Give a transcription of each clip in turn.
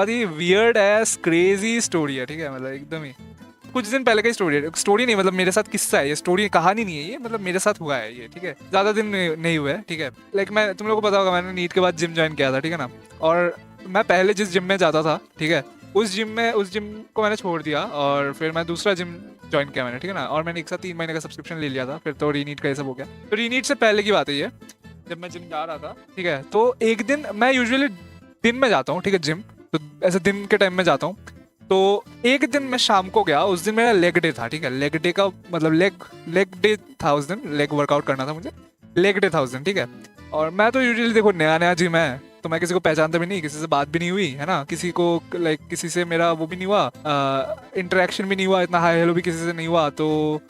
बहुत ही weird ass crazy story है, ठीक है, मतलब एकदम ही कुछ दिन पहले का स्टोरी है, स्टोरी नहीं मतलब मेरे साथ किस्सा है ये, स्टोरी कहानी नहीं है ये, मतलब मेरे साथ हुआ है ये, ठीक है, ज्यादा दिन नहीं हुए हैं, ठीक है। लाइक मैं, तुम लोगों को पता होगा, मैंने नीट के बाद जिम ज्वाइन किया था, ठीक है ना। और मैं पहले जिस जिम में जाता था, ठीक है, उस जिम को मैंने छोड़ दिया और फिर मैं दूसरा जिम ज्वाइन किया मैंने, ठीक है ना। और मैंने एक साथ 3 महीने का सब्सक्रिप्शन ले लिया था, फिर तो रीनीट का ये सब हो गया। तो रीनीट से पहले की बात है ये, जब मैं जिम जा रहा था, ठीक है, तो एक दिन मैं यूजुअली दिन में जाता हूँ, ठीक है, जिम, तो ऐसे दिन के टाइम में जाता हूँ। तो एक दिन मैं शाम को गया, उस दिन मेरा लेग डे था, ठीक है, लेग डे का मतलब लेग लेग डे था उस दिन, लेग वर्कआउट करना था मुझे, लेग डे था उस दिन, ठीक है। और मैं तो यूजुअली देखो नया नया जिम है, तो मैं किसी को पहचानता भी नहीं, किसी से बात भी नहीं हुई है ना, किसी को लाइक किसी से मेरा वो भी नहीं हुआ, इंटरेक्शन भी नहीं हुआ, इतना हाई हेलो भी किसी से नहीं हुआ, तो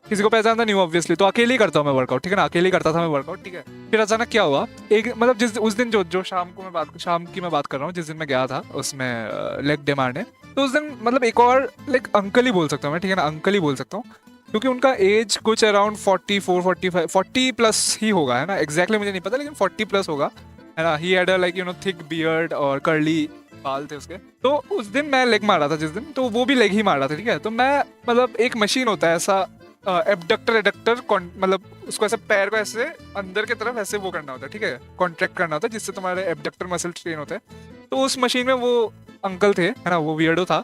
किसी को पहचानता नहीं हुआ ऑब्वियसली, तो अकेले ही करता हूँ मैं वर्कआउट, ठीक है ना, अकेले ही करता था मैं वर्कआउट, ठीक है। फिर अचानक क्या हुआ, एक मतलब जिस उस दिन जो जो शाम की मैं बात कर रहा हूँ, जिस दिन मैं गया था उसमें लेग डे मारने, तो उस दिन मतलब एक और लाइक अंकल ही बोल सकता हूँ मैं, ठीक है ना, अंकल ही बोल सकता हूँ, क्योंकि उनका एज कुछ अराउंड 44 45 40 प्लस ही होगा, है ना, एग्जैक्टली मुझे नहीं पता, लेकिन 40 प्लस होगा, है ना। He had like thick beard और कर्ली बाल थे उसके। तो उस दिन मैं लेग मार रहा था जिस दिन, तो वो भी लेग ही मार रहा था, ठीक है। तो मैं मतलब एक मशीन होता है ऐसा, एबडक्टर एडक्टर, मतलब उसको ऐसे पैर को ऐसे अंदर की तरफ ऐसे वो करना होता है, ठीक है, कॉन्ट्रैक्ट करना होता है, जिससे तुम्हारे एबडक्टर मसल ट्रेन होते हैं। तो उस मशीन में वो अंकल थे, है ना, वो वियर्डो था।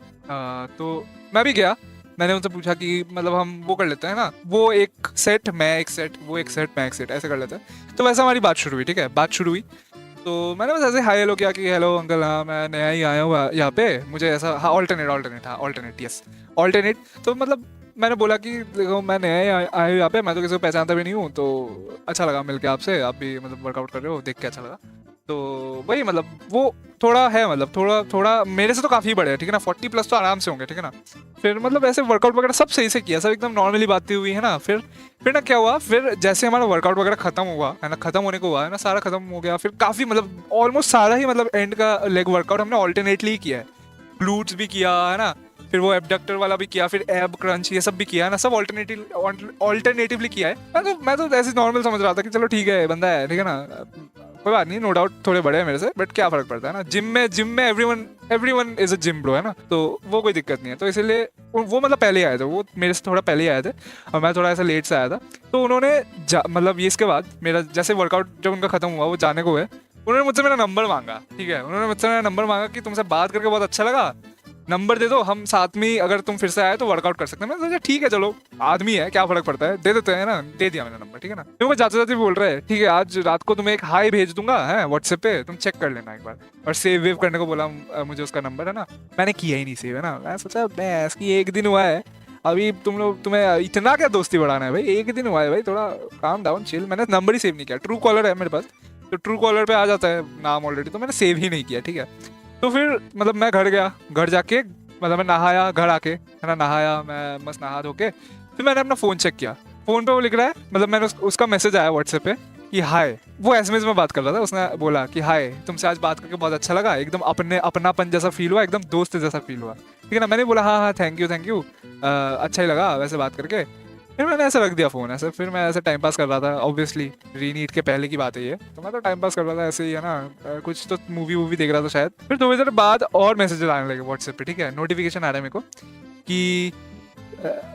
तो मैं भी गया, मैंने उनसे पूछा कि मतलब हम वो कर लेते हैं ना, वो एक सेट मैं एक सेट, वो एक सेट मैं एक सेट, ऐसे कर लेते हैं। तो वैसा हमारी बात शुरू हुई, ठीक है, बात शुरू हुई। तो मैंने बस ऐसे हाई हेलो किया कि हेलो अंकल, हाँ मैं नया ही आया हूँ यहाँ पे, मुझे ऐसा, हाँ ऑल्टरनेट ऑल्टरनेट, हाँ ऑल्टरनेट, यस ऑल्टरनेट। तो मतलब मैंने बोला कि देखो मैं नया ही आया हूँ यहाँ पे, मैं तो किसी को पहचानता भी नहीं हूँ, तो अच्छा लगा मिलके आपसे, आप भी मतलब वर्कआउट कर रहे हो, देख के अच्छा लगा। तो वही मतलब वो थोड़ा है, मतलब थोड़ा थोड़ा मेरे से तो काफ़ी बड़े है, ठीक है ना, 40 प्लस तो आराम से होंगे, ठीक है ना। फिर मतलब ऐसे वर्कआउट वगैरह सब सही से किया, सब एकदम नॉर्मली बातें हुई है ना। फिर ना क्या हुआ, फिर जैसे हमारा वर्कआउट वगैरह खत्म हुआ है ना, खत्म होने को हुआ है ना, सारा खत्म हो गया, फिर काफ़ी मतलब ऑलमोस्ट सारा ही मतलब एंड का लेग वर्कआउट हमने ऑल्टरनेटली ही किया है। ग्लूट्स भी किया है ना, फिर वो एबडक्टर वाला भी किया, फिर एब क्रंच ये सब भी किया है ना, सब ऑल्टरनेटिवली किया है। मैं तो ऐसे नॉर्मल समझ रहा था कि चलो ठीक है बंदा है, ठीक है ना, कोई बात नहीं, नो डाउट थोड़े बड़े हैं मेरे से, बट क्या फर्क पड़ता है ना, जिम में everyone is a gym bro, है ना, तो वो कोई दिक्कत नहीं है। तो इसीलिए वो मतलब पहले ही आए थे, वो मेरे से थोड़ा पहले ही आए थे, और मैं थोड़ा ऐसा लेट से आया था। तो उन्होंने मतलब ये इसके बाद मेरा जैसे वर्कआउट जब उनका खत्म हुआ, वो जाने को हुए, उन्होंने मुझसे मेरा नंबर मांगा, ठीक है, उन्होंने मुझसे मेरा नंबर मांगा कि तुमसे बात करके बहुत अच्छा लगा, नंबर दे दो, हम साथ में अगर तुम फिर से आए तो वर्कआउट कर सकते हैं। मैंने सोचा ठीक है चलो, आदमी है क्या फर्क पड़ता है, दे देते हैं ना, दे दिया मैंने नंबर, ठीक है ना। क्योंकि जाते जाते भी बोल रहे हैं ठीक है आज रात को तुम्हें एक हाई भेज दूंगा है व्हाट्सएप पे, तुम चेक कर लेना एक बार, और सेव वेव करने को बोला मुझे उसका नंबर, है ना। मैंने किया ही नहीं सेव, है ना, मैं सोचा मैं इसकी एक दिन हुआ है, अभी तुम्हें इतना क्या दोस्ती बढ़ाना है भाई, एक दिन हुआ है भाई, थोड़ा काम डाउन चिल। मैंने नंबर ही सेव नहीं किया, ट्रू कॉलर है मेरे पास, तो ट्रू कॉलर पे आ जाता है नाम ऑलरेडी, तो मैंने सेव ही नहीं किया, ठीक है। तो फिर मतलब मैं घर गया, घर जाके मतलब मैं नहाया, घर आके है ना, नहाया मैं मस्त नहा धो के, फिर मैंने अपना फ़ोन चेक किया, फ़ोन पे वो लिख रहा है, मतलब मैंने उसका मैसेज आया व्हाट्सएप पे कि हाय, वो एसएमएस में बात कर रहा था, उसने बोला कि हाय तुमसे आज बात करके बहुत अच्छा लगा, एकदम अपनापन जैसा फील हुआ, एकदम दोस्त जैसा फील हुआ, ठीक है ना। मैंने बोला हाँ हाँ थैंक यू, अच्छा ही लगा वैसे बात करके। फिर मैंने ऐसे रख दिया फ़ोन ऐसे, फिर मैं ऐसे टाइम पास कर रहा था, ऑब्वियसली रीनीट के पहले की बात है ये, तो मैं तो टाइम पास कर रहा था ऐसे ही, है ना, कुछ तो मूवी वूवी देख रहा था शायद। फिर 2 बजे बाद और मैसेजेस आने लगे व्हाट्सएप पे, ठीक है, नोटिफिकेशन आ रहा है मेरे को कि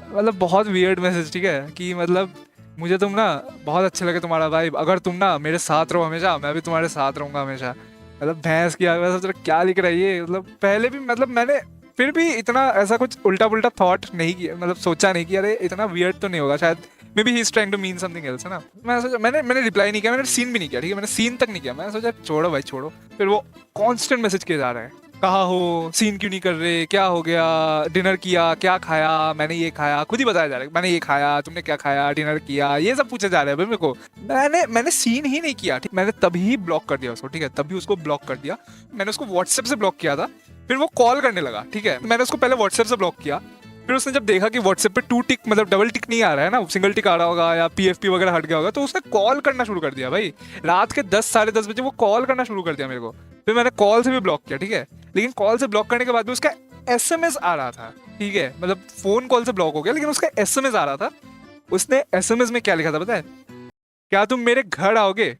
मतलब बहुत वियर्ड मैसेज, ठीक है, कि मतलब मुझे तुम ना बहुत अच्छे लगे, तुम्हारा वाइब, अगर तुम ना मेरे साथ रहो हमेशा, मैं भी तुम्हारे साथ रहूंगा हमेशा। मतलब भैंस की आग, मैं सोच रहा क्या लिख रहा है ये, मतलब पहले भी मतलब मैंने फिर भी इतना ऐसा कुछ उल्टा पुल्टा थॉट नहीं किया, मतलब सोचा नहीं कि अरे इतना वियर्ड तो नहीं होगा शायद, maybe he is trying to mean something else, है ना। मैं सोचा, मैंने रिप्लाई नहीं किया, मैंने सीन भी नहीं किया, ठीक है, मैंने सीन तक नहीं किया, मैं सोचा छोड़ो भाई छोड़ो। फिर वो कांस्टेंट मैसेज किए जा रहे हैं, कहाँ हो, सीन क्यों नहीं कर रहे, क्या हो गया, डिनर किया, क्या खाया, मैंने ये खाया, खुद ही बताया जा रहा है, मैंने ये खाया, तुमने क्या खाया, डिनर किया, ये सब पूछे जा रहे हैं भाई मेरे को। मैंने सीन ही नहीं किया, ठीक, मैंने तभी ब्लॉक कर दिया उसको, ठीक है, तभी उसको ब्लॉक कर दिया। मैंने उसको व्हाट्सएप से ब्लॉक किया था, फिर वो कॉल करने लगा, ठीक है, मैंने उसको पहले व्हाट्सएप से ब्लॉक किया, फिर उसने जब देखा कि व्हाट्सएप पे 2 टिक मतलब डबल टिक नहीं आ रहा है ना, सिंगल टिक आ रहा होगा या पीएफपी वगैरह हट गया होगा, तो उसने कॉल करना शुरू कर दिया भाई, रात के 10 साढ़े 10 बजे वो कॉल करना शुरू कर दिया मेरे को। फिर मैंने कॉल से भी ब्लॉक किया, ठीक है, लेकिन कॉल से ब्लॉक करने के बाद भी उसका एसएमएस आ रहा था, ठीक है, मतलब फोन कॉल से ब्लॉक हो गया लेकिन उसका एसएमएस आ रहा था। उसने एसएमएस में क्या लिखा था पता है, क्या तुम मेरे घर आओगे,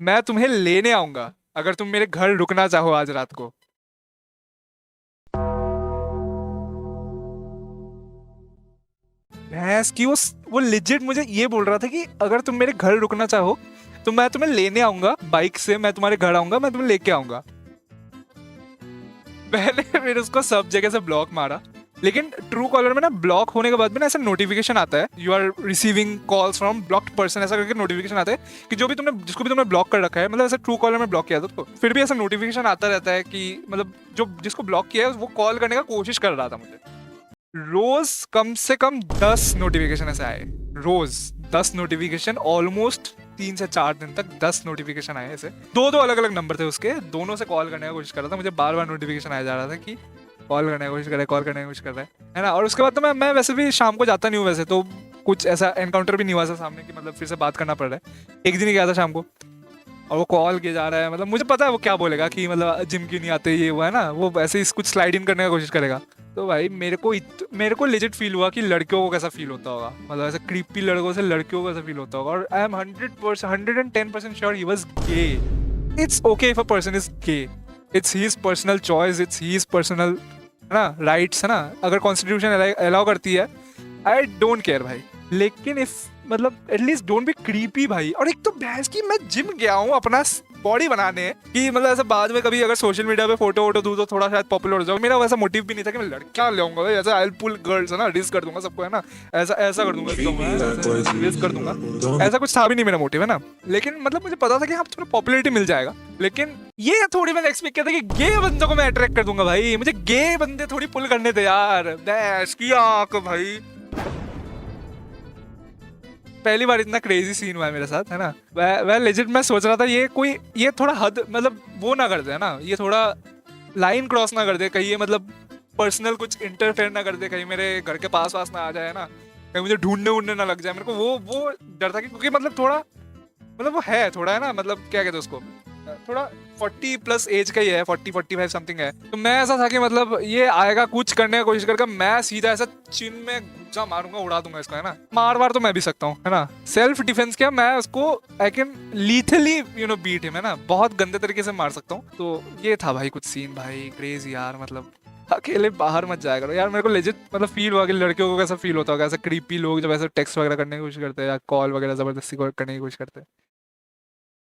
मैं तुम्हें लेने आऊंगा, अगर तुम मेरे घर रुकना चाहो आज रात को। भैंस की वो लेजिट मुझे ये बोल रहा था कि अगर तुम मेरे घर रुकना चाहो तो मैं तुम्हें लेने आऊंगा बाइक से, मैं तुम्हारे घर आऊंगा, मैं तुम्हें लेके आऊंगा। मैंने फिर उसको सब जगह से ब्लॉक मारा। लेकिन ट्रू कॉलर में ना ब्लॉक होने के बाद में ना ऐसा नोटिफिकेशन आता है, you are receiving calls from blocked person, ऐसा करके नोटिफिकेशन आता है कि जो भी तुमने जिसको भी तुमने ब्लॉक कर रखा है, मतलब ऐसा ट्रू कॉलर में ब्लॉक किया था तो फिर भी ऐसा नोटिफिकेशन आता रहता है कि मतलब जो जिसको ब्लॉक किया है वो कॉल करने का कोशिश कर रहा था मुझे। रोज कम से कम 10 नोटिफिकेशन ऐसे आए, रोज 10 नोटिफिकेशन, ऑलमोस्ट 3 से 4 दिन तक 10 नोटिफिकेशन आए ऐसे। दो दो अलग अलग नंबर थे उसके, दोनों से कॉल करने का कोशिश कर रहा था, मुझे बार बार नोटिफिकेशन आया जा रहा था कि कॉल करने की कोशिश कर रहा है, कॉल करने की कोशिश कर रहा है ना। और उसके बाद तो मैं वैसे भी शाम को जाता नहीं हूँ वैसे, तो कुछ ऐसा एनकाउंटर भी नहीं हुआ था सामने कि मतलब फिर से बात करना पड़ रहा है। एक दिन ही गया था शाम को और वो कॉल किया जा रहा है, मतलब मुझे पता है वो क्या बोलेगा कि मतलब जिम क्यों नहीं आते, ये हुआ है ना, वो ऐसे ही कुछ स्लाइड इन करने की कोशिश करेगा। तो भाई मेरे को लेजिट फील हुआ कि लड़कियों को कैसा फील होता होगा, मतलब ऐसे क्रीपी लड़कों से लड़कियों को कैसा फील होता होगा। और I am 110% sure he was gay. It's okay if a person is gay, it's his personal choice, it's his personal है ना राइट्स है ना, अगर कॉन्स्टिट्यूशन अलाउ करती है, आई डोंट केयर भाई। लेकिन इफ मतलब एटलीस्ट डोंट बी क्रीपी भाई। और एक तो भैंस की मैं जिम गया हूँ अपना बॉडी बनाने कि मतलब ऐसा बाद में कभी अगर सोशल मीडिया पे फोटो वोटो दूं तो थोड़ा शायद पॉपुलर हो जाऊं, मेरा वैसा मोटिव भी नहीं था कि मैं लड़कियां ले आऊंगा ऐसा, आई पुल गर्ल्स है ना, डिस कर दूंगा सबको है ना, ऐसा ऐसा कर दूंगा एकदम डिस कर दूंगा, ऐसा कुछ था भी नहीं मेरा मोटिव है ना। लेकिन मतलब मुझे पता था कि हाँ थोड़ा पॉपुलैरिटी मिल जाएगा। लेकिन ये थोड़ी मैंने एक्सपेक्ट किया था कि गे बंदों को मैं अट्रैक्ट कर दूंगा भाई, मुझे गे बंदे थोड़ी पुल करने थे यार, डैश की आंख भाई। पहली बार इतना क्रेजी सीन हुआ है मेरे साथ है ना। वह लेजिट मैं सोच रहा था ये थोड़ा हद मतलब वो ना कर दे है ना, ये थोड़ा लाइन क्रॉस ना कर दे कहीं, ये मतलब पर्सनल कुछ इंटरफेयर ना कर दे, कहीं मेरे घर के पास वास ना आ जाए ना, कहीं मुझे ढूंढने ढूंढने ना लग जाए। मेरे को वो डर था कि क्योंकि मतलब थोड़ा मतलब वो है थोड़ा है ना, मतलब क्या कहते हैं उसको, थोड़ा 40+ एज का ही है, 40-45 समथिंग है। तो मैं ऐसा था कि मतलब ये आएगा कुछ करने की कोशिश करके, मैं सीधा ऐसा चिन में घुसा मारूंगा, उड़ा दूंगा इसको है ना। मार तो मैं भी सकता हूँ है ना, सेल्फ डिफेंस क्या, मैं उसको I can lethally beat him है ना, बहुत गंदे तरीके से मार सकता हूँ। तो ये था भाई कुछ सीन भाई क्रेजी यार, मतलब अकेले बाहर मत जाया करो यार। मेरे को लेजिट मतलब फील हुआ कि लड़कियों को कैसा फील होता होगा, ऐसा क्रीपी लोग जब ऐसे टेक्स्ट वगैरह करने की कोशिश करते हैं या कॉल वगैरह जबरदस्ती करने की कोशिश करते हैं।